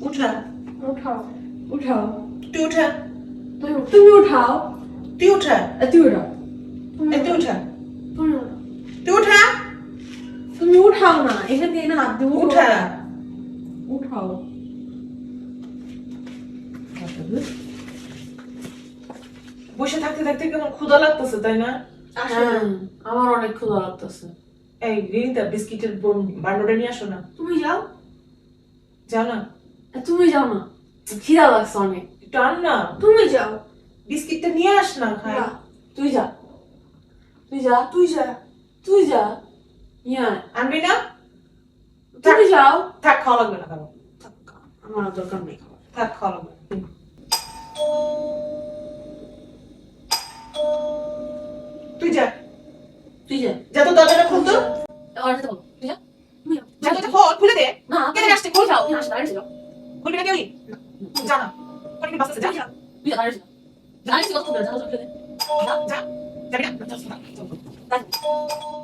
উঠা উঠাও উঠাও তুই উঠা তুমি উঠাও তুই উঠা তুই উঠাও তুই উঠা তুমি উঠাও তুই উঠা তুমি উঠাও না এখান থেকে না হাত দিয়ে উঠা উঠাও বসে থাকতে থাকতে কেমন ক্ষুধা লাগতেছে তাই না হ্যাঁ আমার অনেক ক্ষুধা লাগতেছে এই রিনিতা বিস্কিটের বান্ডটা নিয়ে আসো না তুমি যাও যাও না তুমি যাও না খিদা লাগছে অনেক একটু আন না তুমি যাও বিস্কিটটা নিয়ে আস না খাই তুই যা তুই যা তুই যা তুই যা ইয়া আনবি না তুমি যাও থাক খাওয়া লাগবে না খাবো আমার আর দরকার নেই খাবার থাক খাওয়া লাগবে না। তুই যা তুই যা যা তো দরজাটা খুলতো আর যেতে বল তুই যা তুমি যাও যা তো ফোন খুলে দে না কেন আসছে কই যাও না আসতে দাঁড়িয়ে যাও খুলবি না কেউই যা না কোনদিন বাসে যা তুই যা দাঁড়িয়ে যাও দাঁড়িয়ে যাও কত করে যাও যা যাবি না দাঁড়িয়ে